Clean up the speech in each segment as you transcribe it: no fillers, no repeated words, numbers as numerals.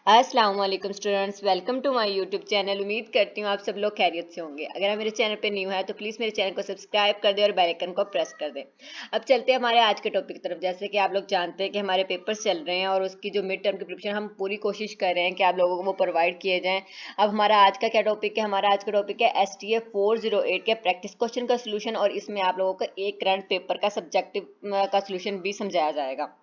अस्सलाम वालेकुम students, welcome to my YouTube channel. उम्मीद करती हूँ आप सब लोग खैरियत से होंगे। अगर आप मेरे चैनल पे न्यू है तो प्लीज़ मेरे चैनल को सब्सक्राइब कर दें और बेल आइकन को प्रेस कर दें। अब चलते हैं हमारे आज के टॉपिक की तरफ। जैसे कि आप लोग जानते हैं कि हमारे पेपर्स चल रहे हैं और उसकी जो मिड टर्म की प्रिपरेशन हम पूरी कोशिश कर रहे हैं कि आप लोगों को वो प्रोवाइड किए जाएँ। अब हमारा आज का क्या टॉपिक है? हमारा आज का टॉपिक है STA 408 के प्रैक्टिस क्वेश्चन का सोल्यूशन, और इसमें आप लोगों को एक करंट पेपर का सब्जेक्टिव का सोल्यूशन भी समझाया जाएगा।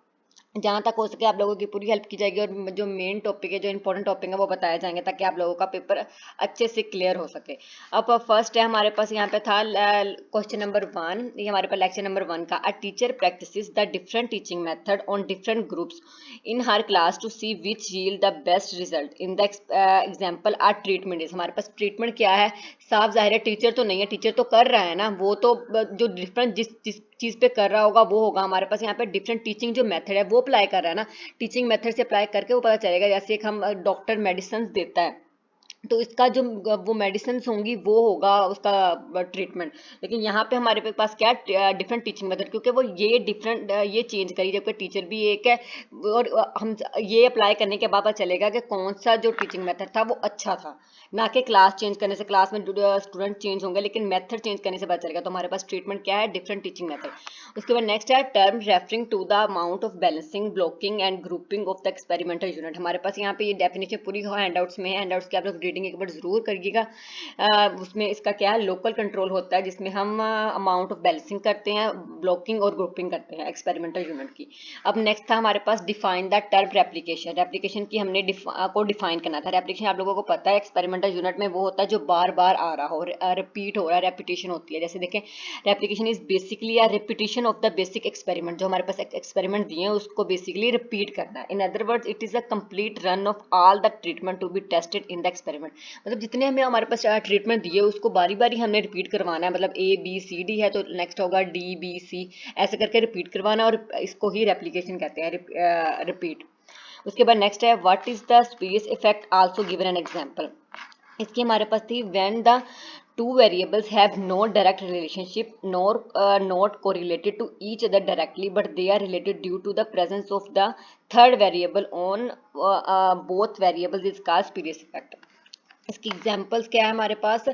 जहाँ तक हो सके आप लोगों की पूरी हेल्प की जाएगी और जो मेन टॉपिक है, जो इंपॉर्टेंट टॉपिक है, वो बताए जाएंगे ताकि आप लोगों का पेपर अच्छे से क्लियर हो सके। अब फर्स्ट है हमारे पास यहाँ पे था क्वेश्चन नंबर 1। ये हमारे पास लेक्चर नंबर 1 का। A teacher practises the different teaching method on different groups in her class to see which yield the best result in the example are treatment is. हमारे पास ट्रीटमेंट क्या है? साफ जाहिर है टीचर तो नहीं है, टीचर तो कर रहा है ना, वो तो जो डिफरेंट जिस जिस चीज़ पे कर रहा होगा वो होगा। हमारे पास यहाँ पे डिफरेंट टीचिंग जो मेथड है वो अप्लाई कर रहा है ना, टीचिंग मेथड से अप्लाई करके वो पता चलेगा। जैसे एक हम डॉक्टर मेडिसिन देता है तो इसका जो वो मेडिसिन होंगी वो होगा उसका ट्रीटमेंट। लेकिन यहाँ पे हमारे पास क्या डिफरेंट टीचिंग मेथड, क्योंकि वो ये डिफरेंट ये चेंज करी, जबकि टीचर भी एक है। और हम ये अप्लाई करने के बाद पता चलेगा कि कौन सा जो टीचिंग मेथड था वो अच्छा था, ना कि क्लास चेंज करने से। क्लास में स्टूडेंट चेंज होंगे लेकिन मेथड चेंज करने से पता चलेगा। तो हमारे पास ट्रीटमेंट क्या है? Different teaching method. उसके बाद नेक्स्ट है term referring to the amount of balancing blocking and grouping of the experimental unit. हमारे पास यहाँ पे ये डेफिनेशन पूरी हैंडआउट्स में है, हैंडआउट्स की आप लोग रीडिंग एक बार जरूर करिएगा। उसमें इसका क्या है? लोकल कंट्रोल होता है जिसमें हम अमाउंट ऑफ बैलेंसिंग करते हैं, ब्लॉकिंग और ग्रुपिंग करते हैं एक्सपेरिमेंटल यूनिट की। अब नेक्स्ट था हमारे पास define the term replication. Replication की हमने को डिफाइन करना था। रेप्लिकेशन आप लोगों को पता है एक्सपेरिमेंटल यूनिट में वो होता है जो बार बार आ रहा हो, रिपीट हो रहा है, रेपिटेशन होती है। जैसे देखें, replication is basically a repetition of the basic experiment. जो हमारे पास एक्सपेरिमेंट दिए हैं उसको बेसिकली रिपीट करना है। In other words it is a complete run of all the treatment to be tested in the experiment. मतलब जितने हमें हमारे पास ट्रीटमेंट दिए उसको बारी बारी हमने रिपीट करवाना है। मतलब ABCD है तो नेक्स्ट होगा DBC, ऐसे करके रिपीट करवाना, और इसको ही रेप्लिकेशन कहते हैं, रिपीट। उसके बाद नेक्स्ट है what is the space effect also given an example. इसकी हमारे पास थी when the two variables have no direct relationship nor not correlated to each other directly, but they are related due to the presence of the third variable on both variables is called spurious effect। इसकी examples क्या है हमारे पास?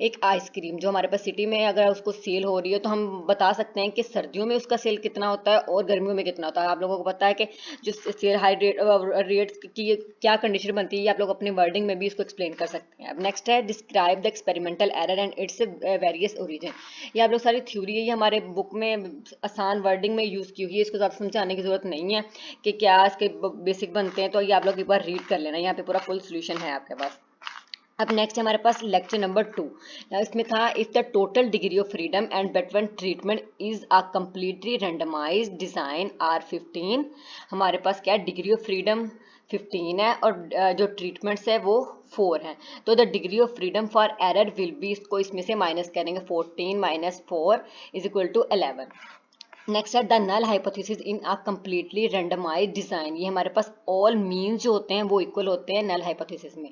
एक ice cream जो हमारे पास city में अगर उसको सेल हो रही है तो हम बता सकते हैं कि सर्दियों में उसका सेल कितना होता है और गर्मियों में कितना होता है। आप लोगों को पता है कि जो सेल हाई रेट की क्या कंडीशन बनती है, ये आप लोग अपने वर्डिंग में भी इसको एक्सप्लेन कर सकते हैं। अब नेक्स्ट है describe the experimental error and its various origin. ये आप लोग सारी थ्योरी है, ये हमारे बुक में आसान वर्डिंग में यूज़ की हुई है, इसको ज़्यादा समझाने की जरूरत नहीं है कि क्या इसके बेसिक बनते हैं। तो ये आप लोग एक बार रीड कर लेना, यहाँ पे पूरा फुल सोल्यूशन है आपके पास। अब नेक्स्ट हमारे पास लेक्चर नंबर 2। इसमें था if the total degree of freedom and between treatment is a completely randomised design are 15। हमारे पास क्या है? डिग्री ऑफ फ्रीडम 15 है और जो ट्रीटमेंट्स है वो 4 हैं। तो the degree of freedom for error will be, इसको इसमें से माइनस करेंगे, 14 minus 4 is equal to 11। Next है the null hypothesis in a completely randomised design. ये हमारे पास ऑल मीन्स जो होते हैं वो इक्वल होते हैं नल हाइपोथेसिस में।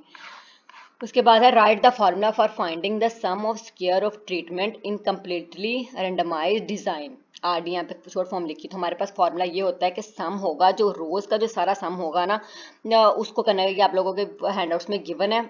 उसके बाद है write the formula for finding the sum of square of treatment in completely randomised design. RD यहाँ पे शॉर्ट फॉर्म लिखी। तो हमारे पास फार्मूला ये होता है कि सम होगा, जो रोज का जो सारा सम होगा ना, उसको करना है। ये आप लोगों के हैंडआउट्स में गिवन है।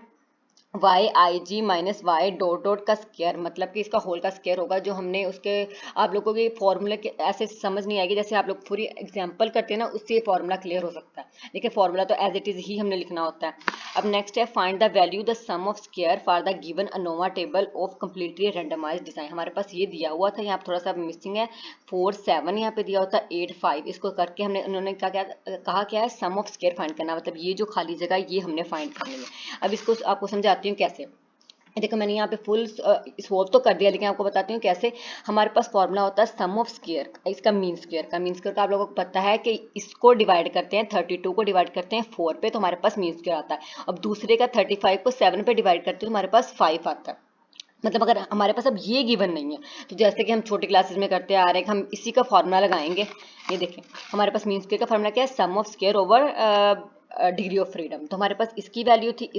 YIG minus Y dot dot का स्क्वायर, मतलब कि इसका होल का स्क्वायर होगा। जो हमने उसके आप लोगों के फॉर्मूले के ऐसे समझ नहीं आएगी, जैसे आप लोग पूरी एग्जांपल करते हैं ना, उससे फॉर्मूला क्लियर हो सकता है, लेकिन फॉर्मूला तो एज इट इज ही हमने लिखना होता है। अब नेक्स्ट है find the value the sum of square for the given ANOVA table of completely randomised design. हमारे पास ये दिया हुआ था, यहाँ थोड़ा सा मिसिंग है। 4 7 यहाँ पे दिया होता है, 8 5। इसको करके हमने उन्होंने कहा क्या है? सम ऑफ स्क्वायर फाइंड करना, मतलब ये जो खाली जगह ये हमने फाइंड करनी है। अब इसको आपको समझाती हूँ कैसे। देखो मैंने यहाँ पे फुल सोल्व तो कर दिया, लेकिन आपको बताती हूँ कैसे। हमारे पास फॉर्मूला होता है सम ऑफ स्क्वायर, इसका मीन स्क्वायर का। मीन स्क्वायर का आप लोगों को पता है कि इसको डिवाइड करते हैं 32 को डिवाइड करते हैं 4 पे, तो हमारे पास मीन स्क्वायर आता है। अब दूसरे का 35 को 7 पे डिवाइड करते हैं तो हमारे पास 5 आता है। मतलब अगर हमारे पास अब ये गिवन नहीं है तो जैसे कि हम छोटी क्लासेस में करते आ रहे हैं, हम इसी का फॉर्मूला लगाएंगे। ये देखें हमारे पास मीन स्क्वायर का फॉर्मूला क्या है? Sum of square over degree of freedom. तो हमारे पास इसकी वैल्यू थी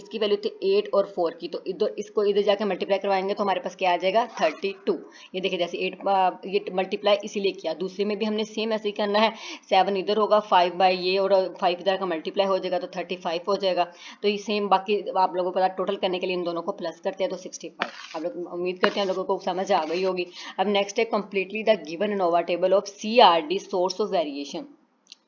8 और 4 की, तो इधर इसको इधर जाके मल्टीप्लाई करवाएंगे तो हमारे पास क्या आ जाएगा 32। ये देखिए जैसे 8 ये मल्टीप्लाई इसीलिए किया, दूसरे में भी हमने सेम ऐसे ही करना है। 7 इधर होगा 5 बाई ये और 5 इधर का मल्टीप्लाई हो जाएगा तो 35 हो जाएगा। तो ये सेम बाकी आप लोगों को पता, टोटल करने के लिए इन दोनों को प्लस करते हैं तो 65। आप लोग उम्मीद करते हैं आप लोगों को समझ आ गई होगी। अब नेक्स्ट है completely the given ANOVA table of CRD source of variation.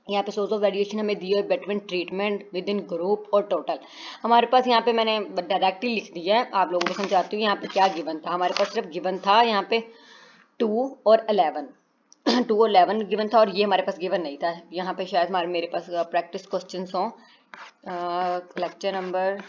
यहाँ पे सोर्स ऑफ वेरिएशन हमें दी है between treatment with in group और टोटल। हमारे पास यहाँ पे मैंने डायरेक्टली लिख दिया है, आप लोगों को समझाती हूँ यहाँ पे क्या गिवन था। हमारे पास सिर्फ गिवन था यहाँ पे 2 और 11 2 और 11 गिवन था, और ये हमारे पास गिवन नहीं था। यहाँ पे शायद मेरे पास प्रैक्टिस क्वेश्चन हों, लेक्चर नंबर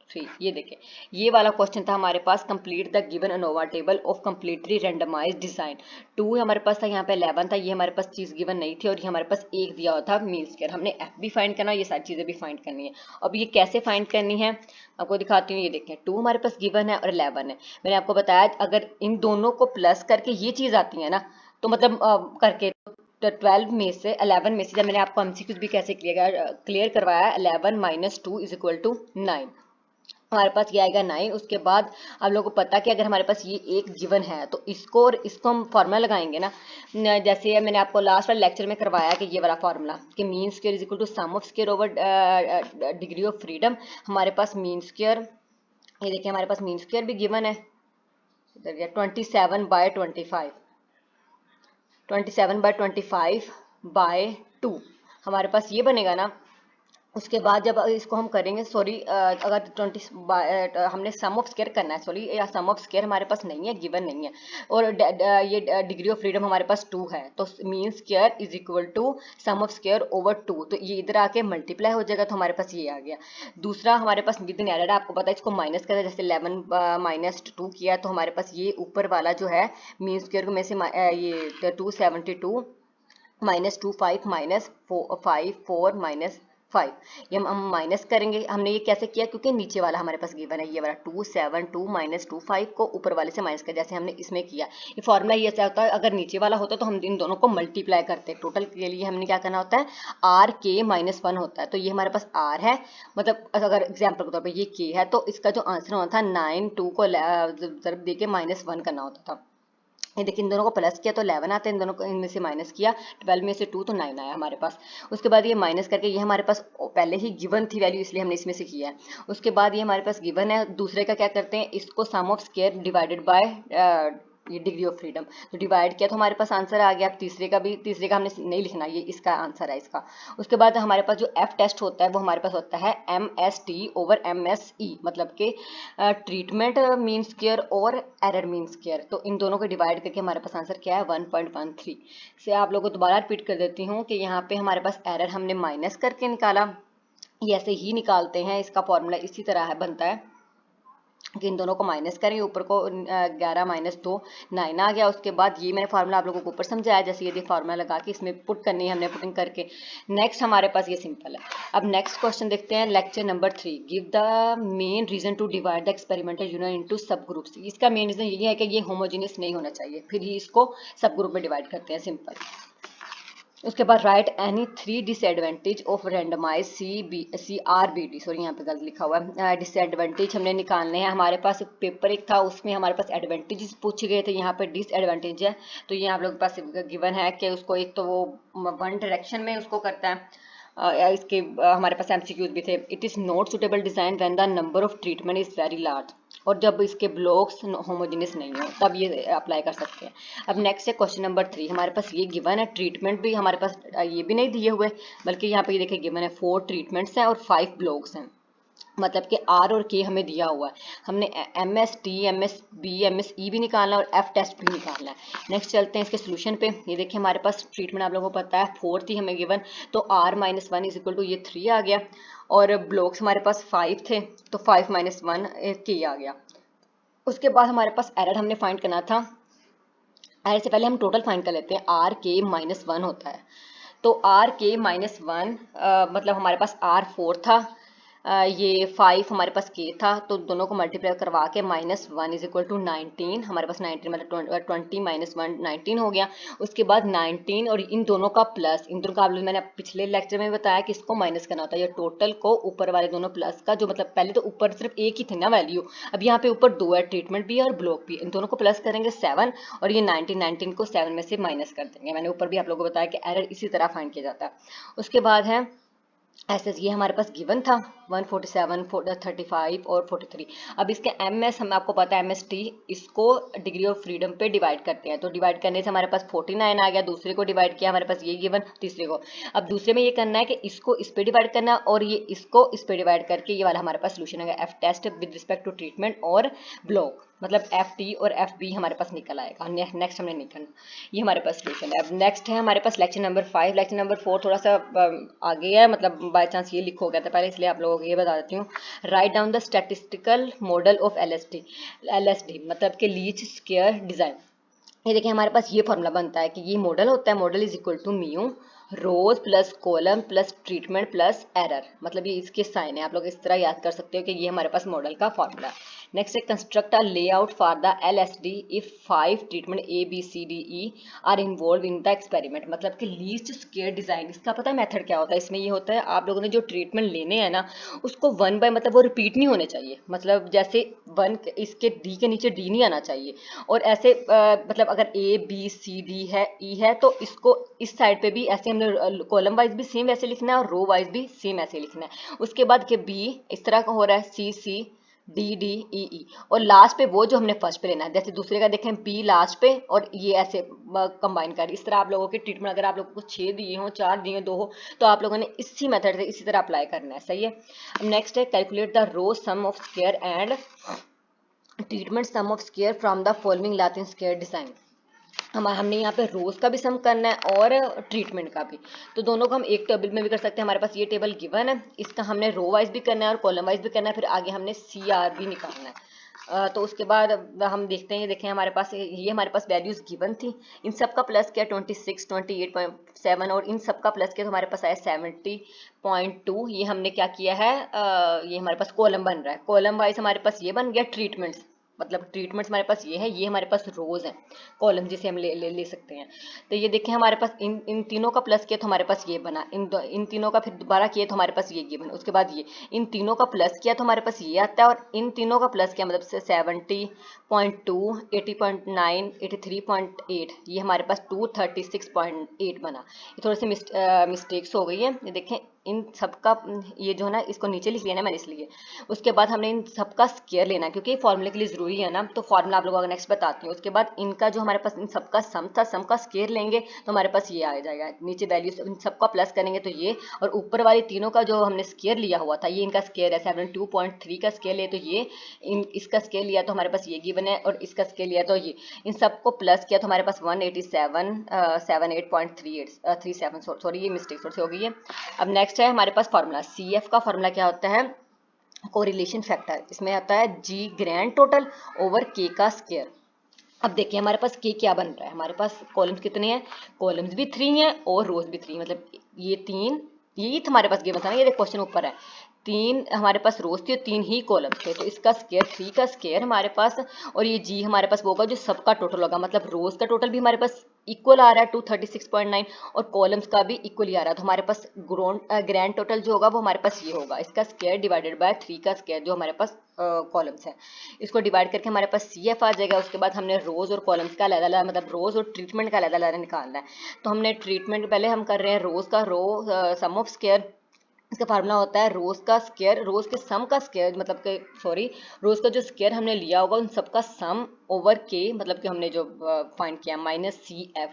3। ये देखें, ये वाला क्वेश्चन था हमारे पास, complete the given ANOVA table of completely randomized design. 2 हमारे पास था, यहाँ पे 11 था, ये हमारे पास चीज गिवन नहीं थी, और ये हमारे पास एक दिया हुआ था मीन स्क्वायर। हमने एफ भी फाइंड करना, ये सारी चीजें भी फाइंड करनी है। अब ये कैसे फाइंड करनी है आपको दिखाती हूँ। ये देखें 2 हमारे पास गिवन है और 11 है। मैंने आपको बताया अगर इन दोनों को प्लस करके ये चीज आती है ना, तो मतलब करके 12 में से 11 में से, जब मैंने आपको एमसीक्यूज भी कैसे क्लियर करवाया, 11 माइनस 2 इज इक्वल टू 9। हमारे पास ये आएगा 9। उसके बाद आप लोगों को पता कि अगर हमारे पास ये एक गिवन है तो इसको और इसको हम फार्मूला लगाएंगे ना, जैसे मैंने आपको लास्ट वाले लेक्चर में करवाया कि ये वाला फार्मूला कि mean square is equal to sum of square over degree of freedom. हमारे पास मीन स्क्वायर, ये देखिए हमारे पास मीन स्क्वायर भी गिवन है, इधर गया 27/25 27/25/2 हमारे पास ये बनेगा ना। उसके बाद जब इसको हम करेंगे, सॉरी अगर 20 हमने सम ऑफ स्क्वायर करना है, सॉरी या सम ऑफ स्क्वायर हमारे पास नहीं है, गिवन नहीं है, और ये डिग्री ऑफ फ्रीडम हमारे पास 2 है, तो mean square is equal to sum of square over 2। तो ये इधर आके मल्टीप्लाई हो जाएगा, तो हमारे पास ये आ गया। दूसरा हमारे पास विद इन एडेड, आपको पता है इसको माइनस करें, जैसे 11 माइनस 2 किया, तो हमारे पास ये ऊपर वाला जो है मीन स्क्वायर में से ये 272 माइनस 2 5 माइनस 5 4 माइनस 5, ये हम माइनस करेंगे। हमने ये कैसे किया, क्योंकि नीचे वाला हमारे पास गिवन है, ये वाला 272 माइनस 2 5 को ऊपर वाले से माइनस कर, जैसे हमने इसमें किया। ये फॉर्मूला ये ऐसा होता है, अगर नीचे वाला होता तो हम इन दोनों को मल्टीप्लाई करते। टोटल के लिए हमने क्या करना होता है, आर के माइनस 1 होता है, तो ये हमारे पास आर है, मतलब अगर एग्जाम्पल के तौर पर ये के है, तो इसका जो आंसर होना था 9 2 को जरूर दे के -1 करना होता था। ये देखिए इन दोनों को प्लस किया तो 11 आता है, इन दोनों को इनमें से माइनस किया, 12 में से 2 तो 9 आया हमारे पास। उसके बाद ये माइनस करके, ये हमारे पास पहले ही गिवन थी वैल्यू, इसलिए हमने इसमें से किया है। उसके बाद ये हमारे पास गिवन है, दूसरे का क्या करते हैं, इसको सम ऑफ स्क्वायर डिवाइडेड बाय ये डिग्री ऑफ फ्रीडम, तो डिवाइड किया तो हमारे पास आंसर आ गया। तीसरे का हमने नहीं लिखना, ये इसका आंसर है इसका। उसके बाद हमारे पास जो एफ टेस्ट होता है वो हमारे पास होता है MST ओवर MSE, मतलब कि ट्रीटमेंट मीन स्क्वायर और एरर मीन स्क्वायर। तो इन दोनों को डिवाइड करके हमारे पास आंसर क्या है 1.13 से। आप लोगों को दोबारा रिपीट कर देती हूँ कि यहाँ पे हमारे पास एरर हमने माइनस करके निकाला, ये ऐसे ही निकालते हैं, इसका फॉर्मूला इसी तरह है बनता है कि इन दोनों को माइनस करें, ऊपर को 11 माइनस 2 9 आ गया। उसके बाद ये मैंने फार्मूला आप लोगों को ऊपर समझाया, जैसे ये फार्मूला लगा के इसमें पुट करनी है हमने, पुटिंग करके। नेक्स्ट हमारे पास ये सिंपल है। अब नेक्स्ट क्वेश्चन देखते हैं, lecture number 3, give the main reason to divide the experimental unit into subgroups. इसका मेन रीजन यही है कि ये होमोजेनियस नहीं होना चाहिए, फिर ही इसको सब ग्रुप में डिवाइड करते हैं, सिंपल। उसके बाद right any 3 disadvantage of randomise CRBD, sorry यहाँ पे गलत लिखा हुआ है, डिसएडवांटेज हमने निकालने हैं। हमारे पास पेपर एक था, उसमें हमारे पास एडवांटेजेस पूछे गए थे, यहाँ पे डिसएडवांटेज है। तो ये आप लोगों के पास गिवन है कि उसको एक तो वो वन डायरेक्शन में उसको करता है, इसके हमारे पास MCQs भी थे। It is not suitable design when the number of treatment is very large, और जब इसके ब्लॉक्स होमोजेनियस नहीं हो तब ये अप्लाई कर सकते हैं। अब नेक्स्ट है क्वेश्चन नंबर 3, हमारे पास ये गिवन है, ट्रीटमेंट भी हमारे पास ये भी नहीं दिए हुए, बल्कि यहाँ पे ये देखिए गिवन है 4 ट्रीटमेंट्स हैं और 5 ब्लॉक्स हैं, मतलब कि R और K हमें दिया हुआ है। हमने MST MSB MSE भी निकालना और F टेस्ट भी निकालना है। नेक्स्ट चलते हैं इसके सोल्यूशन पे। ये देखिए हमारे पास ट्रीटमेंट आप लोगों को पता है 4 थी हमें गिवन, तो R-1 इज इक्वल टू ये 3 आ गया, और ब्लॉक्स हमारे पास 5 थे, तो 5-1 K आ गया। उसके बाद हमारे पास एरर हमने फाइंड करना था। एरर से पहले हम टोटल फाइंड कर लेते हैं, R-K-1 होता है, तो R-K-1 मतलब हमारे पास R4 था, ये 5 हमारे पास के था, तो दोनों को मल्टीप्लाई करवा के -1 इज इक्वल टू 19, हमारे पास 19 मतलब 20 -1 19 हो गया। उसके बाद 19 और इन दोनों का प्लस, इन दोनों का आप लोग मैंने पिछले लेक्चर में बताया कि इसको माइनस करना होता है। ये टोटल को ऊपर वाले दोनों प्लस का जो मतलब पहले तो ऊपर सिर्फ एक ही थी ना वैल्यू, अब यहाँ पे ऊपर दो है, ट्रीटमेंट भी है और ब्लॉक भी, इन दोनों को प्लस करेंगे 7 और ये 19 को 7 में से माइनस कर देंगे। मैंने ऊपर भी आप लोगों को बताया कि एरर इसी तरह फाइंड किया जाता है। उसके बाद है ऐसे ये हमारे पास गिवन था 147 35 और 43। अब इसके एमएस हम आपको पता है एमएसटी इसको डिग्री ऑफ फ्रीडम पे डिवाइड करते हैं, तो डिवाइड करने से हमारे पास 49 आ गया। दूसरे को डिवाइड किया हमारे पास ये गिवन, तीसरे को। अब दूसरे में ये करना है कि इसको इस पे डिवाइड करना और ये इसको इस पे डिवाइड करके ये वाला हमारे पास सोल्यूशन है F test with respect to treatment और ब्लॉक, मतलब एफ टी और एफ बी हमारे पास निकल आएगा। नेक्स्ट हमने नहीं करना, ये हमारे पास सोल्यूशन है। अब नेक्स्ट है हमारे पास लेक्चर नंबर 5। लेक्चर नंबर 4 थोड़ा सा आगे है, मतलब बाय चांस ये लिखो गया था पहले, इसलिए आप लोगों को ये बता देती हूँ। Write down the statistical model of LSD मतलब कि लीस्ट स्क्वायर डिजाइन। ये देखिए हमारे पास ये फॉर्मूला बनता है कि ये मॉडल होता है, model is equal to mu rows plus column plus treatment plus error, मतलब ये इसके साइन है। आप लोग इस तरह याद कर सकते हो कि ये हमारे पास मॉडल का फॉर्मूला है। नेक्स्ट है construct a layout for the LSD if 5 treatment A B C D E are involve in the experiment, मतलब कि लीस्ट स्क्वायर डिजाइन। इसका पता है मेथड क्या होता है? इसमें ये होता है आप लोगों ने जो ट्रीटमेंट लेने हैं ना उसको 1 बाय मतलब वो रिपीट नहीं होने चाहिए, मतलब जैसे 1 इसके डी के नीचे डी नहीं आना चाहिए। और ऐसे मतलब अगर ए बी सी डी है ई है तो इसको इस साइड पे भी ऐसे हमने कॉलम वाइज भी सेम वैसे लिखना है और रो वाइज भी सेम ऐसे लिखना है। उसके बाद के बी इस तरह का हो रहा है, सी सी डी डी ई ई, और लास्ट पे वो जो हमने फर्स्ट पे लेना है। जैसे दूसरे का देखें बी लास्ट पे और ये ऐसे कंबाइन कर, इस तरह आप लोगों के ट्रीटमेंट अगर आप लोगों को 6 दिए हो 4 दिए 2 हो तो आप लोगों ने इसी मेथड से इसी तरह अप्लाई करना है। सही है। अब नेक्स्ट है calculate the row sum of square and treatment sum of square from the following Latin square design. हमने यहाँ पे रोज का भी सम करना है और ट्रीटमेंट का भी, तो दोनों को हम एक टेबल में भी कर सकते हैं। हमारे पास ये टेबल गिवन है, इसका हमने रो वाइज भी करना है और कॉलम वाइज भी करना है, फिर आगे हमने सी आर भी निकालना है। तो उसके बाद हम देखते हैं, देखें हमारे पास ये हमारे पास वैल्यूज गिवन थी, इन सब का प्लस किया 26 28.7 और इन सब का प्लस किया तो हमारे पास आया 70.2। ये हमने क्या किया है, ये हमारे पास कॉलम बन रहा है। कॉलम वाइज हमारे पास ये बन गया ट्रीटमेंट्स, मतलब ट्रीटमेंट्स हमारे पास ये है, ये हमारे पास रोज है, कॉलम जिसे हम ले सकते हैं। तो ये देखें हमारे पास इन तीनों का प्लस किया तो हमारे पास ये बना, इन तीनों का फिर दोबारा किया तो हमारे पास ये बना। उसके बाद ये इन तीनों का प्लस किया तो हमारे पास ये आता है और इन तीनों का प्लस किया मतलब 70.2 80.9 83.8, ये हमारे पास 236.8 बना। ये थोड़ी सी मिस्टेक्स हो गई है, ये देखें इन सबका ये जो है ना इसको नीचे लिख लिया ना मैंने इसलिए। उसके बाद हमने इन सबका स्क्वायर लेना है क्योंकि फॉर्मूले के लिए जरूरी है ना, तो फॉर्मूला आप लोगों को नेक्स्ट बताती हूँ। उसके बाद इनका जो हमारे पास इन सबका सम था, सम का स्क्वायर लेंगे तो हमारे पास ये आ जाएगा, नीचे वैल्यू इन सबका प्लस करेंगे तो ये, और ऊपर वाली तीनों का जो हमने स्क्वायर लिया हुआ था ये इनका स्क्वायर है 72.3 का स्क्वायर ले तो ये इसका स्क्वायर लिया तो हमारे पास ये गिवन है और इसका स्क्वायर लिया तो ये, इन सबको प्लस किया तो हमारे पास 187.38 सॉरी ये मिस्टेक थोड़ी सी हो गई है। अब नेक्स्ट है हमारे पास फॉर्मूला, सी एफ का फॉर्मूला क्या होता है, कोरिलेशन फैक्टर। इसमें आता है जी ग्रैंड टोटल ओवर के का स्क्वायर। अब देखिए हमारे पास के क्या बन रहा है, हमारे पास कॉलम्स कितने हैं, कॉलम्स भी 3 हैं और रोज भी 3, मतलब ये 3 ये हमारे पास गिवन था ना, ये देखो क्वेश्चन ऊपर है, 3 हमारे पास रोज थी और 3 ही कॉलम्स थे, तो इसका स्क्वायर 3 का स्क्वायर हमारे पास, और ये जी हमारे पास वो होगा जो सबका टोटल होगा, मतलब रोज का टोटल भी हमारे पास इक्वल आ रहा है 236.9 और कॉलम्स का भी इक्वल ही आ रहा है, तो हमारे पास ग्रैंड टोटल जो होगा वो हमारे पास ये होगा, इसका स्क्वायर डिवाइडेड बाय 3 का स्क्वायर जो हमारे पास कॉलम्स है, इसको डिवाइड करके हमारे पास सी एफ आ जाएगा। उसके बाद हमने रोज और कॉलम्स का अलग अलग, मतलब रोज और ट्रीटमेंट का अलग अलग निकालना है। तो हमने ट्रीटमेंट पहले हम कर रहे हैं रोज का, रो सम ऑफ स्क्वायर, इसका फार्मूला होता है रोज का स्क्वायर, रोज के सम का स्क्वायर, मतलब कि सॉरी रोज का जो स्क्वायर हमने लिया होगा उन सबका सम ओवर के, मतलब कि हमने जो फाइंड किया माइनस सी एफ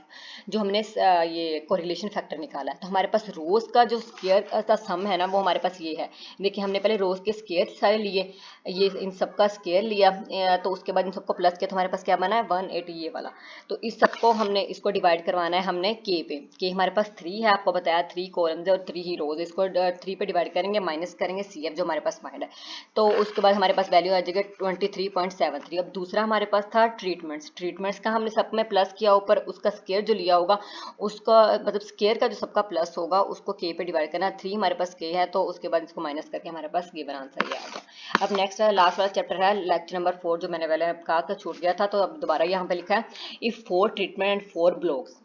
जो हमने ये कोरिलेशन फैक्टर निकाला है। तो हमारे पास रोज का जो स्क्वायर का सम है ना वो हमारे पास ये है, देखिए हमने पहले रोज के स्क्वायर सारे लिए, ये इन सबका स्क्वायर लिया, तो उसके बाद इन सबको प्लस किया तो हमारे पास क्या बना है 180 ये वाला। तो इस सबको हमने इसको डिवाइड करवाना है हमने के पे, के हमारे पास 3 है, आपको बताया 3 कॉलम्स है और 3 ही रोज, इसको 3 पे डिवाइड करेंगे, माइनस करेंगे CF जो हमारे पास फाइंड है, तो उसके बाद हमारे पास वैल्यू आ जाएगी 23.73। अब दूसरा हमारे पास था ट्रीटमेंट्स का हमने सब में प्लस किया, ऊपर उसका स्केयर जो लिया होगा उसका मतलब स्केयर का जो सबका प्लस होगा उसको K पे डिवाइड करना। 3 हमारे पास K है तो उसके बाद इसको माइनस करके हमारे पास गिवन आंसर ये आ गया। अब नेक्स्ट है लास्ट वाला चैप्टर है लेक्चर नंबर 4, जो मैंने पहले कहा था छूट गया था, तो अब दोबारा यहाँ पे लिखा है इफ 4 ट्रीटमेंट एंड 4 ब्लॉक्स,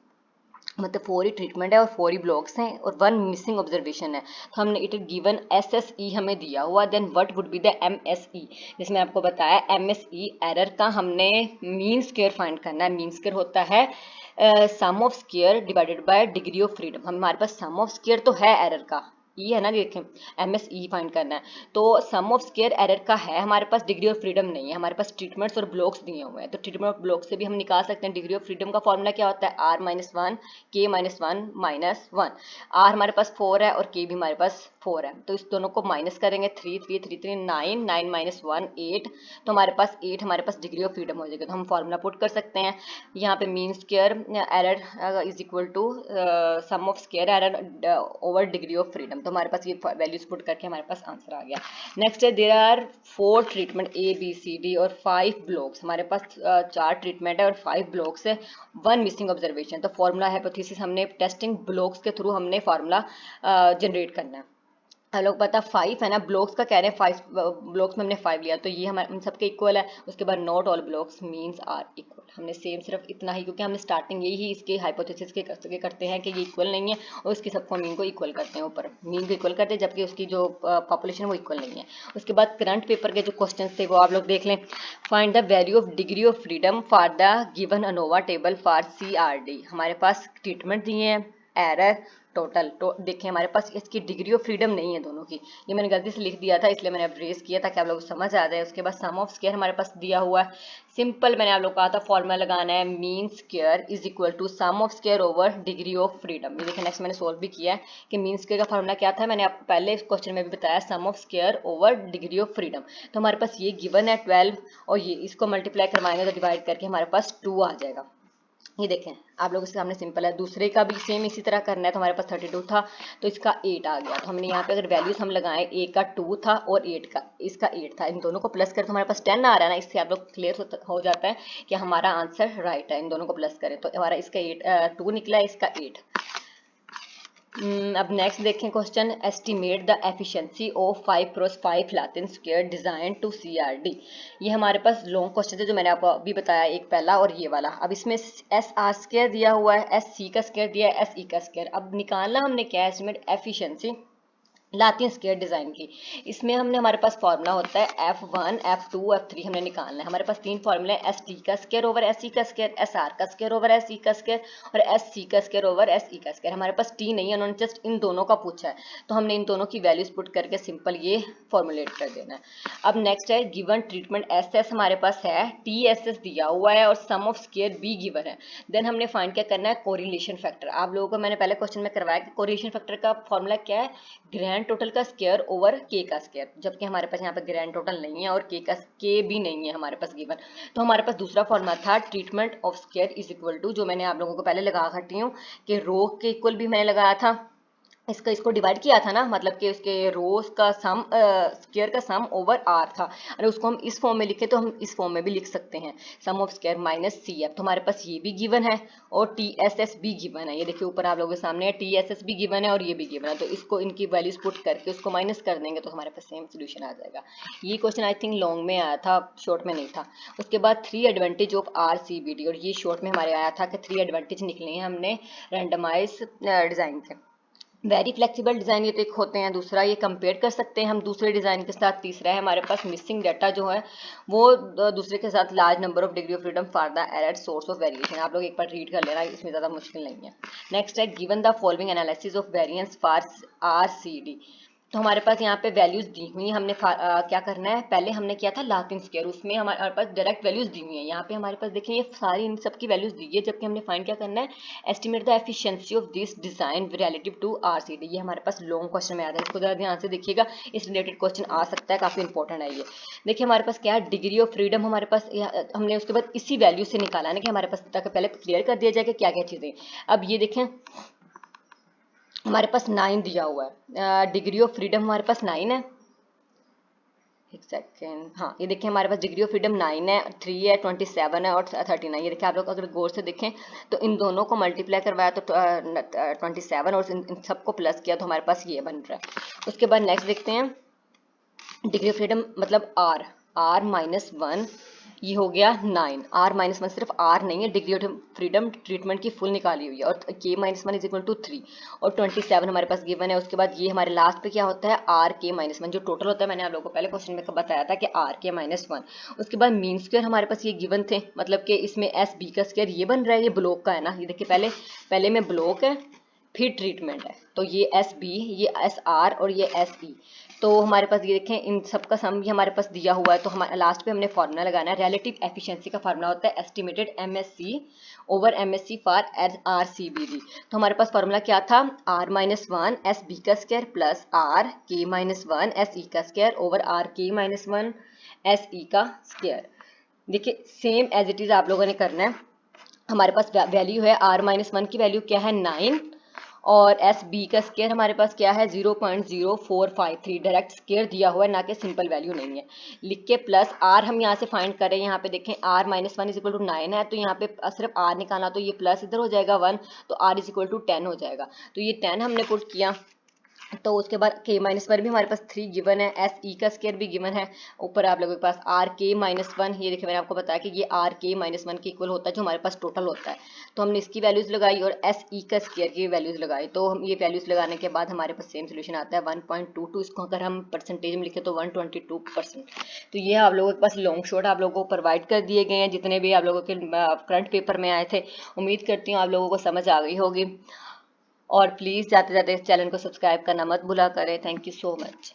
मतलब 4 ही ट्रीटमेंट है और 4 ही ब्लॉक्स हैं और 1 मिसिंग ऑब्जर्वेशन है, तो हमने इट गिवन SSE हमें दिया हुआ, then what would be the MSE, जिसमें आपको बताया MSE एरर का हमने मीन स्क्वायर फाइंड करना है। मीन स्क्वायर होता है sum of square divided by degree of freedom. हमारे पास सम ऑफ स्क्वायर तो है एरर का, ये है ना, देखें MSE फाइंड करना है, तो सम ऑफ स्क्वायर एरर का है हमारे पास, डिग्री ऑफ फ्रीडम नहीं है। हमारे पास ट्रीटमेंट्स और ब्लॉक्स दिए हुए हैं, तो ट्रीटमेंट और ब्लॉक से भी हम निकाल सकते हैं। डिग्री ऑफ फ्रीडम का फॉर्मूला क्या होता है R-1 K -1 -1। R हमारे पास 4 है और K भी हमारे पास 4 है, तो इस दोनों को माइनस करेंगे, 3 3 3 3 9 9 -1 8, तो हमारे पास 8 हमारे पास डिग्री ऑफ फ्रीडम हो जाएगा। तो हम फॉर्मूला पुट कर सकते हैं यहाँ पे, mean square error is equal to sum of square error over degree of freedom. तो हमारे पास ये वैल्यूज पुट करके हमारे पास आंसर आ गया। नेक्स्ट है देयर आर 4 ट्रीटमेंट ABCD और 5 ब्लॉक्स। हमारे पास 4 ट्रीटमेंट है और 5 ब्लॉक्स है, 1 मिसिंग ऑब्जर्वेशन। तो फॉर्मूला हाइपोथेसिस हमने टेस्टिंग ब्लॉक्स के थ्रू हमने फॉर्मूला जनरेट करना है। लोग पता 5 है ना, ब्लॉक्स का कह रहे हैं 5 ब्लॉक्स में हमने 5 लिया, तो ये हमारे सबके इक्वल है। उसके बाद not all blocks means are equal, हमने सेम सिर्फ इतना ही, क्योंकि हमने स्टार्टिंग यही इसके हाइपोथेसिस के करते हैं कि ये इक्वल नहीं है, और इसकी सबको मीन को इक्वल करते हैं, ऊपर मीन को इक्वल करते हैं, जबकि उसकी जो पॉपुलेशन वो इक्वल नहीं है। उसके बाद करंट पेपर के जो क्वेश्चन थे वो आप लोग देख लें। Find the value of degree of freedom for the given ANOVA table for CRD। हमारे पास ट्रीटमेंट दिए हैं, एरर, टोटल, तो देखें हमारे पास इसकी डिग्री ऑफ फ्रीडम नहीं है दोनों की, ये मैंने गलती से लिख दिया था इसलिए मैंने अब्रेस किया ताकि आप लोग समझ आ जाए। उसके बाद सम ऑफ स्क्वायर हमारे पास दिया हुआ है, सिंपल मैंने आप लोग कहा था फॉर्मूला लगाना है, mean square is equal to sum of square over degree of freedom. ये देखिए नेक्स्ट मैंने सोल्व भी किया है कि मीन स्क्वायर का फॉर्मूला क्या था, मैंने आपको पहले इस क्वेश्चन में भी बताया, sum of square over degree of freedom. तो हमारे पास ये गिवन है 12 और ये इसको मल्टीप्लाई करवाएंगे तो डिवाइड करके हमारे पास 2 आ जाएगा। ये देखें आप लोगों के सामने सिंपल है। दूसरे का भी सेम इसी तरह करना है, तो हमारे पास 32 था तो इसका 8 आ गया। तो हमने यहाँ पे अगर वैल्यूज हम लगाएं, A का 2 था और 8 का इसका 8 था, इन दोनों को प्लस करें तो हमारे पास 10 आ रहा है ना, इससे आप लोग क्लियर हो जाता है कि हमारा आंसर राइट है। इन दोनों को प्लस करें तो हमारा इसका 2 निकला, इसका 8। अब नेक्स्ट देखें question, estimate the efficiency of 5 cross 5 Latin square design to CRD। ये हमारे पास लॉन्ग क्वेश्चन है जो मैंने आपको अभी बताया, एक पहला और ये वाला। अब इसमें SR स्क्वायर दिया हुआ है, SC का स्क्वायर दिया है, SE का स्क्वायर। अब निकालना हमने क्या है, estimate efficiency Latin square design की। इसमें हमने हमारे पास फॉर्मूला होता है F1 F2 F3 हमने निकालना है। हमारे पास 3 फॉर्मूले हैं, ST का स्क्वायर ओवर SE का स्क्वायर, SR का स्क्वायर ओवर SE का स्क्वायर और SC का स्क्वायर ओवर SE का स्क्वायर। हमारे पास T नहीं है, उन्होंने जस्ट इन दोनों का पूछा है, तो हमने इन दोनों की वैल्यूज पुट करके सिंपल ये फॉर्मुलेट कर देना है। अब नेक्स्ट है गिवन ट्रीटमेंट SS हमारे पास है, TSS दिया हुआ है और सम ऑफ स्क्वायर B गिवन है। देन हमने फाइंड क्या करना है, कोरिलेशन फैक्टर। आप लोगों को मैंने पहले क्वेश्चन में करवाया कि कोरिलेशन फैक्टर का फॉर्मूला क्या है, ग्रैंड टोटल का स्क्वायर ओवर K का स्क्वायर, जबकि हमारे पास यहाँ पे ग्रैंड टोटल नहीं है और K भी नहीं है हमारे पास गिवन। तो हमारे पास दूसरा फॉर्मूला था treatment of square is equal to, जो मैंने आप लोगों को पहले लगा हटी हूँ कि रो के इक्वल भी मैंने लगाया था, इसको डिवाइड किया था ना, मतलब कि उसके रोज का सम स्क्वायर का सम ओवर आर था। अगर उसको हम इस फॉर्म में लिखे तो हम इस फॉर्म में भी लिख सकते हैं, सम ऑफ स्क्वायर माइनस CF। तो हमारे पास ये भी गिवन है और TSS भी गिवन है। ये देखिए ऊपर आप लोगों के सामने है, TSS भी गिवन है और ये भी गिवन है, तो इसको इनकी वैल्यूज पुट करके उसको माइनस कर देंगे तो हमारे पास सेम सोल्यूशन आ जाएगा। ये क्वेश्चन आई थिंक लॉन्ग में आया था, शॉर्ट में नहीं था। उसके बाद 3 एडवांटेज ऑफ RCBD, और ये शॉर्ट में हमारे आया था कि 3 एडवांटेज निकले हैं हमने रैंडमाइज डिजाइन के। वेरी फ्लेक्सिबल डिज़ाइन ये तो एक होते हैं, दूसरा ये कंपेयर कर सकते हैं हम दूसरे डिज़ाइन के साथ, तीसरा है हमारे पास मिसिंग डाटा जो है वो दूसरे के साथ large number of degree of freedom for the error source of variation. आप लोग एक बार रीड कर लेना, इसमें ज़्यादा मुश्किल नहीं है। नेक्स्ट है given the following analysis of variance for RCD। तो हमारे पास यहाँ पे वैल्यूज दी हुई हैं, हमने क्या करना है, पहले हमने किया था लातिन स्क्वायर, उसमें हमारे पास डायरेक्ट वैल्यूज दी हुई हैं। यहाँ पे हमारे पास देखिए ये सारी इन सब की वैल्यूज दी है, जबकि हमने फाइंड क्या करना है, estimate the efficiency of this design relative to RCD। ये हमारे पास लॉन्ग क्वेश्चन में आता है, इसको जरा ध्यान से देखिएगा, इस रिलेटेड क्वेश्चन आ सकता है, काफी इंपॉर्टेंट है ये। देखिए हमारे पास क्या है, डिग्री ऑफ फ्रीडम हमारे पास हमने उसके बाद इसी वैल्यू से निकाला है कि हमारे पास, ताकि पहले क्लियर कर दिया जाए कि क्या क्या चीजें। अब ये देखें हमारे पास 9 दिया हुआ है, डिग्री ऑफ फ्रीडम हमारे पास 9 है। एक सेकेंड, हाँ ये देखिए हमारे पास डिग्री ऑफ फ्रीडम 9 है, 3 है, 27 है और 39। ये देखिए आप लोग अगर गौर से देखें तो इन दोनों को मल्टीप्लाई करवाया तो 27 और इन सबको प्लस किया तो हमारे पास ये बन रहा है। उसके बाद नेक्स्ट देखते हैं डिग्री ऑफ फ्रीडम मतलब R-1, ये हो गया 9। R-1 सिर्फ R नहीं है, डिग्री ऑफ फ्रीडम ट्रीटमेंट की फुल निकाली हुई है। और K-1 इज इक्वल टू 3 और 27 हमारे पास गिवन है। उसके बाद ये हमारे लास्ट पे क्या होता है RK-1 जो टोटल होता है, मैंने आप लोगों को पहले क्वेश्चन में बताया था कि RK-1। उसके बाद मीन स्क्वायर हमारे पास ये गिवन थे, मतलब कि इसमें SB का स्क्वायर ये बन रहा है, ये ब्लॉक का है ना। ये देखिए पहले में ब्लॉक है फिर ट्रीटमेंट है, तो ये SB, ये SR और ये SE। तो हमारे पास ये देखें इन सब का सम भी हमारे पास दिया हुआ है। तो हमारे लास्ट पे हमने फार्मूला लगाना है। रिलेटिव एफिशिएंसी का फार्मूला होता है estimated MSC over MSC for RCBD। तो हमारे पास फार्मूला क्या था, R-1 SB का स्क्वायर प्लस RK-1 SE का स्क्वायर ओवर RK-1 SE का स्क्वायर। देखिए सेम एज इट इज आप लोगों ने करना है। हमारे पास वैल्यू है R-1 की वैल्यू क्या है 9 और SB का स्केयर हमारे पास क्या है 0.0453। डायरेक्ट स्केयर दिया हुआ है, ना कि सिंपल वैल्यू नहीं है। लिख के प्लस R हम यहाँ से फाइंड करें, यहाँ पे देखें R-1 इज इक्वल टू 9 है, तो यहाँ पे सिर्फ R निकालना, तो ये प्लस इधर हो जाएगा 1, तो R इज इक्वल टू 10 हो जाएगा। तो ये 10 हमने पुट किया। तो उसके बाद K-1 भी हमारे पास 3 गिवन है, SE का स्केयर भी गिवन है। ऊपर आप लोगों के पास RK-1, ये देखिए मैंने आपको बताया कि ये RK-1 के इक्वल होता है जो हमारे पास टोटल होता है। तो हमने इसकी वैल्यूज लगाई और SE का स्केयर की वैल्यूज लगाई। तो हम ये वैल्यूज लगाने के बाद हमारे पास सेम सोल्यूशन आता है 1.22। इसको अगर हम परसेंटेज में लिखे तो 122%। तो ये आप लोगों के पास लॉन्ग शॉट आप लोगों को प्रोवाइड कर दिए गए हैं जितने भी आप लोगों के करंट पेपर में आए थे। उम्मीद करती हूँ आप लोगों को समझ आ गई होगी। और प्लीज़ जाते जाते इस चैनल को सब्सक्राइब करना मत भूला करें। Thank you so much.